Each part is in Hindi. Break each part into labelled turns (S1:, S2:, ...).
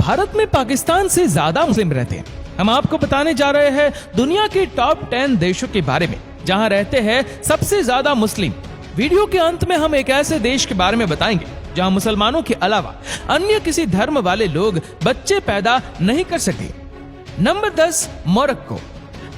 S1: भारत में पाकिस्तान से ज्यादा मुस्लिम रहते हैं। हम आपको बताने जा रहे हैं दुनिया के टॉप 10 देशों के बारे में जहां रहते हैं सबसे ज्यादा मुस्लिम। वीडियो के अंत में हम एक ऐसे देश के बारे में बताएंगे जहां मुसलमानों के अलावा अन्य किसी धर्म वाले लोग बच्चे पैदा नहीं कर सकते। Number 10, Morocco.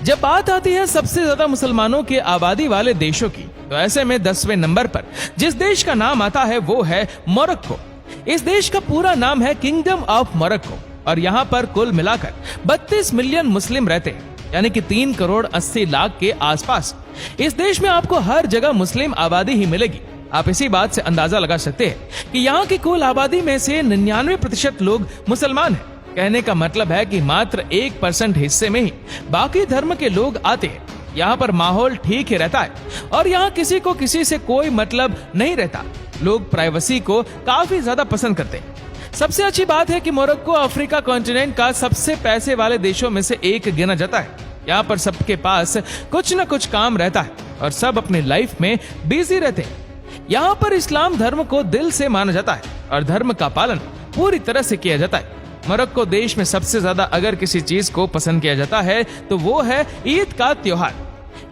S1: जब बात आती है सबसे ज्यादा मुसलमानों की आबादी वाले देशों की, तो ऐसे में 10वें नंबर पर जिस देश का नाम आता है वो है मोरक्को। इस देश का पूरा नाम है किंगडम ऑफ मोरक्को और यहाँ पर कुल मिलाकर 32 मिलियन मुस्लिम रहते हैं, यानी कि 3 करोड़ 80 लाख के आसपास। इस देश में आपको हर जगह मुस्लिम आबादी ही मिलेगी। आप इसी बात से अंदाजा लगा सकते हैं कि यहाँ की कुल आबादी में से 99% लोग मुसलमान हैं। कहने का मतलब है कि मात्र 1% हिस्से में ही बाकी धर्म के लोग आते हैं। यहाँ पर माहौल ठीक ही रहता है और यहाँ किसी को किसी से कोई मतलब नहीं रहता। लोग प्राइवेसी को काफी ज्यादा पसंद करते हैं। सबसे अच्छी बात है कि मोरक्को अफ्रीका कॉन्टिनेंट का सबसे पैसे वाले देशों में से एक गिना जाता है। यहाँ पर सबके पास कुछ न कुछ काम रहता है और सब अपनी लाइफ में बिजी रहते हैं। यहाँ पर इस्लाम धर्म को दिल से माना जाता है और धर्म का पालन पूरी तरह से किया जाता है। मोरक्को देश में सबसे ज्यादा अगर किसी चीज को पसंद किया जाता है तो वो है ईद का त्योहार।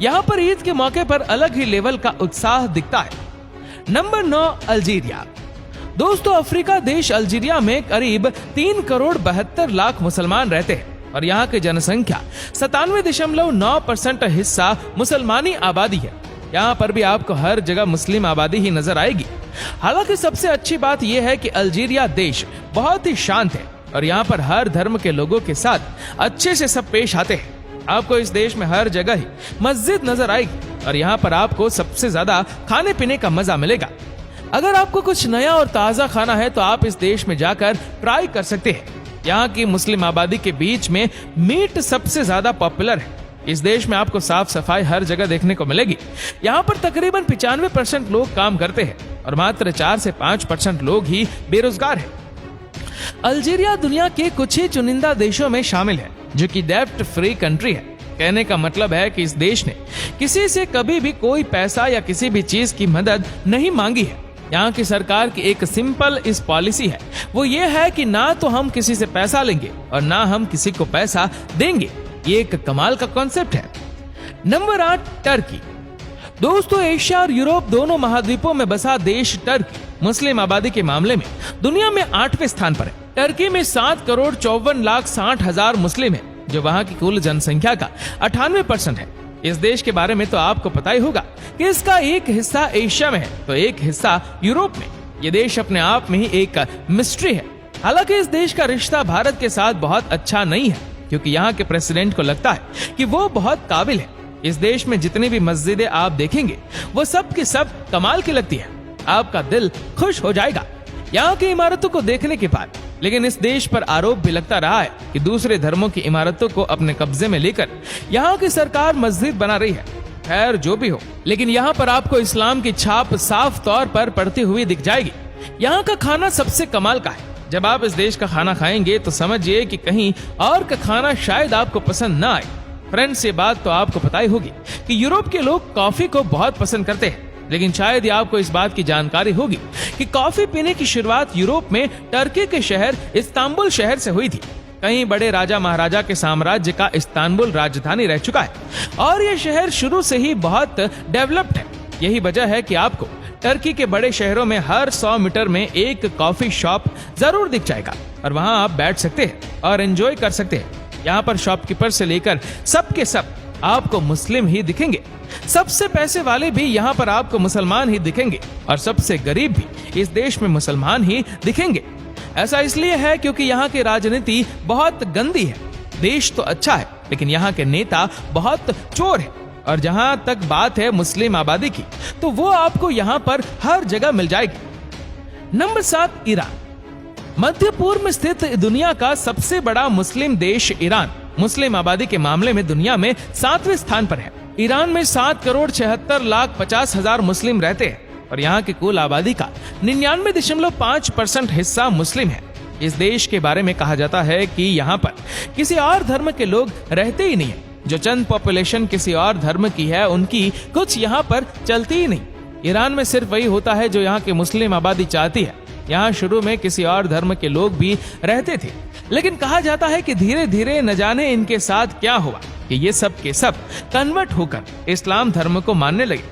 S1: यहाँ पर ईद के मौके पर अलग ही लेवल का उत्साह दिखता है। Number 9, Algeria. दोस्तों, अफ्रीका देश अल्जीरिया में करीब 3 करोड़ 72 लाख मुसलमान रहते हैं और यहाँ की जनसंख्या 97.9% हिस्सा मुसलमानी आबादी है। यहाँ पर भी आपको हर जगह मुस्लिम आबादी ही नजर आएगी। हालांकि सबसे अच्छी बात यह है कि अल्जीरिया देश बहुत ही शांत है और यहाँ पर हर धर्म के लोगों के साथ अच्छे से सब पेश आते हैं। आपको इस देश में हर जगह ही मस्जिद नजर आएगी और यहाँ पर आपको सबसे ज्यादा खाने पीने का मजा मिलेगा। अगर आपको कुछ नया और ताजा खाना है तो आप इस देश में जाकर ट्राई कर सकते हैं। यहाँ की मुस्लिम आबादी के बीच में मीट सबसे ज्यादा पॉपुलर है। इस देश में आपको साफ सफाई हर जगह देखने को मिलेगी। यहाँ पर तकरीबन 95% लोग काम करते हैं और मात्र 4 से 5% लोग ही बेरोजगार हैं। अल्जीरिया दुनिया के कुछ ही चुनिंदा देशों में शामिल है जो कि डेब्ट फ्री कंट्री है। कहने का मतलब है कि इस देश ने किसी से कभी भी कोई पैसा या किसी भी चीज की मदद नहीं मांगी है। यहाँ की सरकार की एक सिंपल इस पॉलिसी है, वो ये है कि ना तो हम किसी से पैसा लेंगे और ना हम किसी को पैसा देंगे। ये एक कमाल का कॉन्सेप्ट है। Number 8, Turkey. दोस्तों, एशिया और यूरोप दोनों महाद्वीपों में बसा देश टर्की मुस्लिम आबादी के मामले में दुनिया में 8वें स्थान पर है। टर्की में 7 करोड़ 54 लाख 60 हजार मुस्लिम है, जो वहाँ की कुल जनसंख्या का 98% है। इस देश के बारे में तो आपको पता ही होगा कि इसका एक हिस्सा एशिया में है तो एक हिस्सा यूरोप में। ये देश अपने आप में ही एक मिस्ट्री है। हालांकि इस देश का रिश्ता भारत के साथ बहुत अच्छा नहीं है, क्योंकि यहाँ के प्रेसिडेंट को लगता है कि वो बहुत काबिल है। इस देश में जितनी भी मस्जिदें आप देखेंगे वो सब की सब कमाल की लगती है। आपका दिल खुश हो जाएगा यहाँ की इमारतों को देखने के बाद। लेकिन इस देश पर आरोप भी लगता रहा है कि दूसरे धर्मों की इमारतों को अपने कब्जे में लेकर यहाँ की सरकार मस्जिद बना रही है। खैर, जो भी हो, लेकिन यहाँ पर आपको इस्लाम की छाप साफ तौर पर पड़ती हुई दिख जाएगी। यहाँ का खाना सबसे कमाल का है। जब आप इस देश का खाना खाएंगे तो समझिए कि कहीं और का खाना शायद आपको पसंद ना आए। फ्रेंड्स, ये बात तो आपको पता ही होगी कि यूरोप के लोग कॉफी को बहुत पसंद करते हैं, लेकिन शायद ही आपको इस बात की जानकारी होगी कि कॉफी पीने की शुरुआत यूरोप में टर्की के शहर इस्तांबुल शहर से हुई थी। कई बड़े राजा महाराजा के साम्राज्य का इस्तांबुल राजधानी रह चुका है और यह शहर शुरू से ही बहुत डेवलप्ड है। यही वजह है कि आपको टर्की के बड़े शहरों में हर 100 मीटर में एक कॉफी शॉप जरूर दिख जाएगा और वहां आप बैठ सकते हैं और एंजॉय कर सकते हैं। यहाँ पर शॉपकीपर से लेकर सब के सब आपको मुस्लिम ही दिखेंगे। सबसे पैसे वाले भी यहाँ पर आपको मुसलमान ही दिखेंगे और सबसे गरीब भी इस देश में मुसलमान ही दिखेंगे। ऐसा इसलिए है क्योंकि यहाँ की राजनीति बहुत गंदी है। देश तो अच्छा है लेकिन यहाँ के नेता बहुत चोर है। और जहाँ तक बात है मुस्लिम आबादी की, तो वो आपको यहाँ पर हर जगह मिल जाएगी। Number 7, Iran. मध्य पूर्व में स्थित दुनिया का सबसे बड़ा मुस्लिम देश ईरान मुस्लिम आबादी के मामले में दुनिया में 7वें स्थान पर है। ईरान में 7 करोड़ 76 लाख 50 हजार मुस्लिम रहते हैं और यहाँ की कुल आबादी का 99.5% हिस्सा मुस्लिम है। इस देश के बारे में कहा जाता है कि यहाँ पर किसी और धर्म के लोग रहते ही नहीं है। जो चंद पॉपुलेशन किसी और धर्म की है उनकी कुछ यहाँ पर चलती ही नहीं। ईरान में सिर्फ वही होता है जो यहाँ की मुस्लिम आबादी चाहती है। यहाँ शुरू में किसी और धर्म के लोग भी रहते थे, लेकिन कहा जाता है कि धीरे धीरे न जाने इनके साथ क्या हुआ कि ये सब के सब कन्वर्ट होकर इस्लाम धर्म को मानने लगे।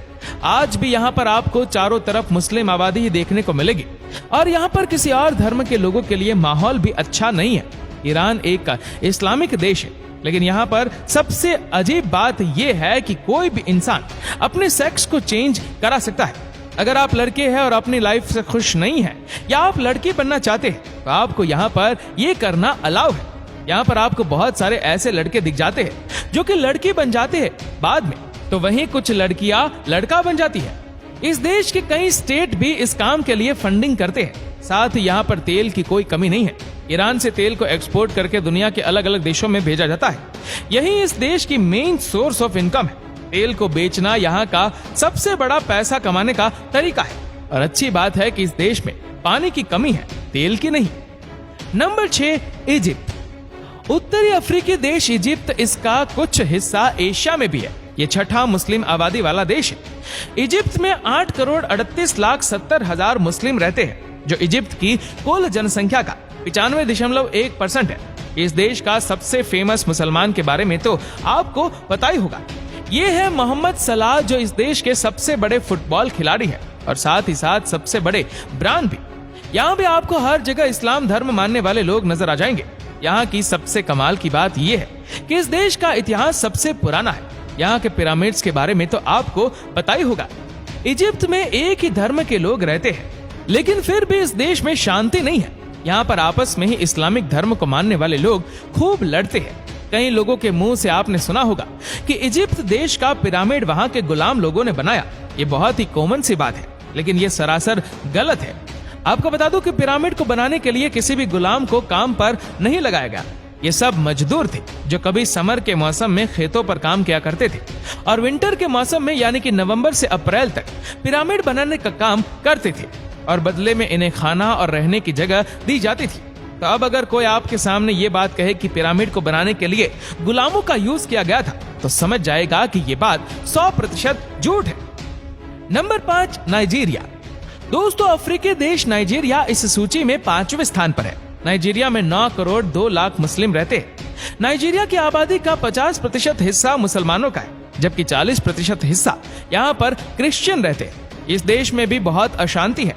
S1: आज भी यहाँ पर आपको चारों तरफ मुस्लिम आबादी ही देखने को मिलेगी और यहाँ पर किसी और धर्म के लोगों के लिए माहौल भी अच्छा नहीं है। ईरान एक इस्लामिक देश है, लेकिन यहाँ पर सबसे अजीब बात यह है कि कोई भी इंसान अपने सेक्स को चेंज करा सकता है। अगर आप लड़के हैं और अपनी लाइफ से खुश नहीं है या आप लड़की बनना चाहते हैं तो आपको यहाँ पर ये करना अलाउ है। यहाँ पर आपको बहुत सारे ऐसे लड़के दिख जाते हैं जो कि लड़की बन जाते हैं बाद में, तो वहीं कुछ लड़कियां लड़का बन जाती है। इस देश के कई स्टेट भी इस काम के लिए फंडिंग करते हैं। साथ ही यहाँ पर तेल की कोई कमी नहीं है। ईरान से तेल को एक्सपोर्ट करके दुनिया के अलग अलग देशों में भेजा जाता है। यही इस देश की मेन सोर्स ऑफ इनकम है। तेल को बेचना यहाँ का सबसे बड़ा पैसा कमाने का तरीका है और अच्छी बात है कि इस देश में पानी की कमी है, तेल की नहीं। Number 6, Egypt. उत्तरी अफ्रीकी देश इजिप्ट, इसका कुछ हिस्सा एशिया में भी है। ये छठा मुस्लिम आबादी वाला देश है। इजिप्ट में 8,38,70,000 मुस्लिम रहते हैं, जो इजिप्ट की कुल जनसंख्या का 95.1% है। इस देश का सबसे फेमस मुसलमान के बारे में तो आपको पता ही होगा, ये है मोहम्मद सलाह, जो इस देश के सबसे बड़े फुटबॉल खिलाड़ी हैं और साथ ही साथ सबसे बड़े ब्रांड भी। यहाँ भी आपको हर जगह इस्लाम धर्म मानने वाले लोग नजर आ जाएंगे। यहाँ की सबसे कमाल की बात यह है कि इस देश का इतिहास सबसे पुराना है। यहाँ के पिरामिड्स के बारे में तो आपको पता ही होगा। इजिप्ट में एक ही धर्म के लोग रहते हैं, लेकिन फिर भी इस देश में शांति नहीं है। यहाँ पर आपस में ही इस्लामिक धर्म को मानने वाले लोग खूब लड़ते हैं। कई लोगों के मुंह से आपने सुना होगा कि इजिप्ट देश का पिरामिड वहाँ के गुलाम लोगों ने बनाया। ये बहुत ही कॉमन सी बात है, लेकिन ये सरासर गलत है। आपको बता दूं कि पिरामिड को बनाने के लिए किसी भी गुलाम को काम पर नहीं लगाया गया। ये सब मजदूर थे जो कभी समर के मौसम में खेतों पर काम किया करते थे और विंटर के मौसम में यानी कि नवंबर से अप्रैल तक पिरामिड बनाने का काम करते थे और बदले में इन्हें खाना और रहने की जगह दी जाती थी। तो अब अगर कोई आपके सामने ये बात कहे कि पिरामिड को बनाने के लिए गुलामों का यूज किया गया था, तो समझ जाएगा कि ये बात 100% झूठ है। Number 5, Nigeria. दोस्तों, अफ्रीकी देश नाइजीरिया इस सूची में 5वें स्थान पर है। नाइजीरिया में 9 करोड़ 2 लाख मुस्लिम रहते हैं। नाइजीरिया की आबादी का 50% हिस्सा मुसलमानों का है, जबकि 40% हिस्सा यहाँ पर क्रिश्चियन रहते हैं। इस देश में भी बहुत अशांति है।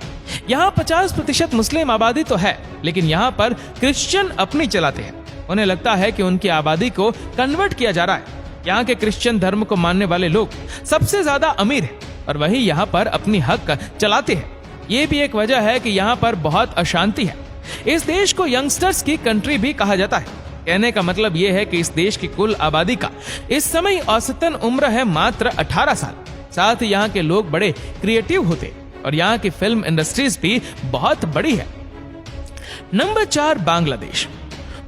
S1: यहाँ 50% मुस्लिम आबादी तो है, लेकिन यहाँ पर क्रिश्चियन अपनी चलाते हैं। उन्हें लगता है कि उनकी आबादी को कन्वर्ट किया जा रहा है। यहाँ के क्रिश्चियन धर्म को मानने वाले लोग सबसे ज्यादा अमीर हैं और वही यहाँ पर अपनी हक चलाते हैं। ये भी एक वजह है कि यहाँ पर बहुत अशांति है। इस देश को यंगस्टर्स की कंट्री भी कहा जाता है। कहने का मतलब ये है कि इस देश की कुल आबादी का इस समय औसतन उम्र है मात्र 18 साल। साथ ही यहाँ के लोग बड़े क्रिएटिव होते और यहाँ की फिल्म इंडस्ट्रीज भी बहुत बड़ी है। नंबर 4, बांग्लादेश।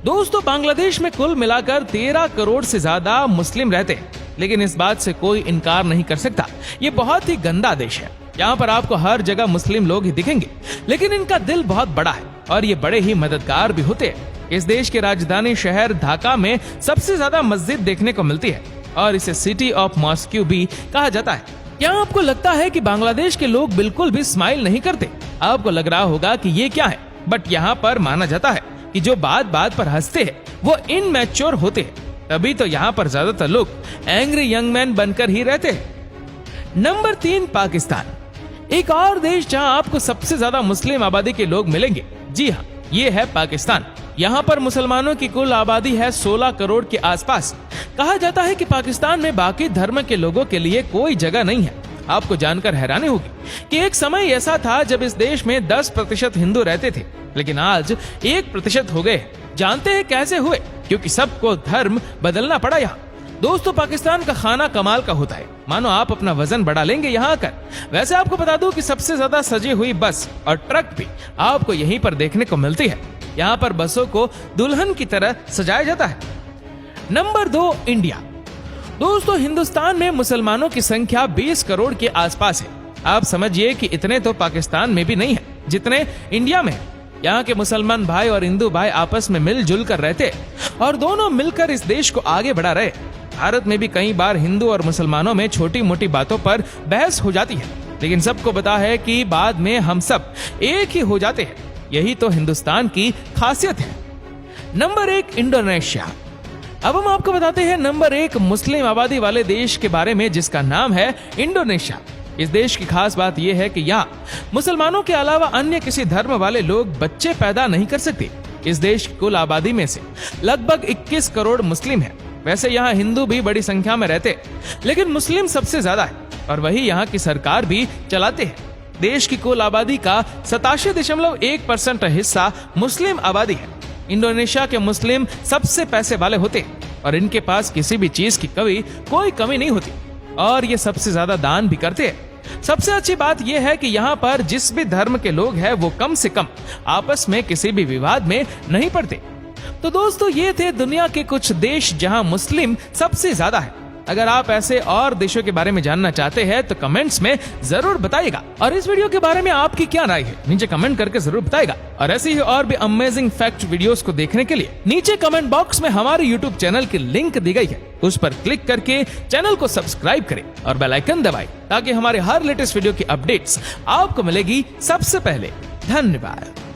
S1: दोस्तों, बांग्लादेश में कुल मिलाकर 13 करोड़ से ज्यादा मुस्लिम रहते हैं, लेकिन इस बात से कोई इनकार नहीं कर सकता, ये बहुत ही गंदा देश है। यहाँ पर आपको हर जगह मुस्लिम लोग ही दिखेंगे, लेकिन इनका दिल बहुत बड़ा है और ये बड़े ही मददगार भी होते हैं। इस देश के राजधानी शहर ढाका में सबसे ज्यादा मस्जिद देखने को मिलती है और इसे सिटी ऑफ मॉस्क्यू भी कहा जाता है। यहाँ आपको लगता है कि बांग्लादेश के लोग बिल्कुल भी स्माइल नहीं करते। आपको लग रहा होगा कि ये क्या है, बट यहाँ पर माना जाता है कि जो बात बात पर हंसते हैं वो इनमैच्योर होते हैं। तभी तो यहाँ पर ज्यादातर लोग एंग्री यंग मैन बनकर ही रहते हैं। नंबर 3, पाकिस्तान। एक और देश जहाँ आपको सबसे ज्यादा मुस्लिम आबादी के लोग मिलेंगे। जी हाँ, ये है पाकिस्तान। यहाँ पर मुसलमानों की कुल आबादी है 16 करोड़ के आसपास। कहा जाता है कि पाकिस्तान में बाकी धर्म के लोगों के लिए कोई जगह नहीं है। आपको जानकर हैरानी होगी कि एक समय ऐसा था जब इस देश में 10% हिंदू रहते थे, लेकिन आज 1% हो गए। जानते हैं कैसे हुए? क्योंकि सबको धर्म बदलना पड़ा यहाँ। दोस्तों, पाकिस्तान का खाना कमाल का होता है, मानो आप अपना वजन बढ़ा लेंगे यहाँ आकर। वैसे आपको बता दूं कि सबसे ज्यादा सजी हुई बस और ट्रक भी आपको यहीं पर देखने को मिलती है। यहाँ पर बसों को दुल्हन की तरह सजाया जाता है। Number 2, India. दोस्तों, हिंदुस्तान में मुसलमानों की संख्या 20 करोड़ के आसपास है। आप समझिए कि इतने तो पाकिस्तान में भी नहीं है जितने इंडिया में है। यहाँ के मुसलमान भाई और हिंदू भाई आपस में मिलजुल कर रहते और दोनों मिलकर इस देश को आगे बढ़ा रहे। भारत में भी कई बार हिंदू और मुसलमानों में छोटी मोटी बातों पर बहस हो जाती है, लेकिन सबको पता है कि बाद में हम सब एक ही हो जाते हैं। यही तो हिंदुस्तान की खासियत है। Number 1 Indonesia. अब हम आपको बताते हैं नंबर 1 मुस्लिम आबादी वाले देश के बारे में, जिसका नाम है इंडोनेशिया। इस देश की खास बात यह है कि यहाँ मुसलमानों के अलावा अन्य किसी धर्म वाले लोग बच्चे पैदा नहीं कर सकते। इस देश की कुल आबादी में से लगभग 21 करोड़ मुस्लिम हैं। वैसे यहाँ हिंदू भी बड़ी संख्या में रहते हैं, लेकिन मुस्लिम सबसे ज्यादा है और वही यहाँ की सरकार भी चलाते हैं। देश की कुल आबादी का 87.1% हिस्सा मुस्लिम आबादी है। इंडोनेशिया के मुस्लिम सबसे पैसे वाले होते हैं और इनके पास किसी भी चीज की कोई कमी नहीं होती और ये सबसे ज्यादा दान भी करते हैं। सबसे अच्छी बात यह है कि यहाँ पर जिस भी धर्म के लोग हैं वो कम से कम आपस में किसी भी विवाद में नहीं पड़ते। तो दोस्तों, ये थे दुनिया के कुछ देश जहाँ मुस्लिम सबसे ज्यादा है। अगर आप ऐसे और देशों के बारे में जानना चाहते हैं तो कमेंट्स में जरूर बताइएगा। और इस वीडियो के बारे में आपकी क्या राय है नीचे कमेंट करके जरूर बताइएगा। और ऐसी ही और भी अमेजिंग फैक्ट वीडियोस को देखने के लिए नीचे कमेंट बॉक्स में हमारे यूट्यूब चैनल की लिंक दी गई है, उस पर क्लिक करके चैनल को सब्सक्राइब करें और बेल आइकन दबाएं ताकि हमारे हर लेटेस्ट वीडियो की अपडेट्स आपको मिलेगी सबसे पहले। धन्यवाद।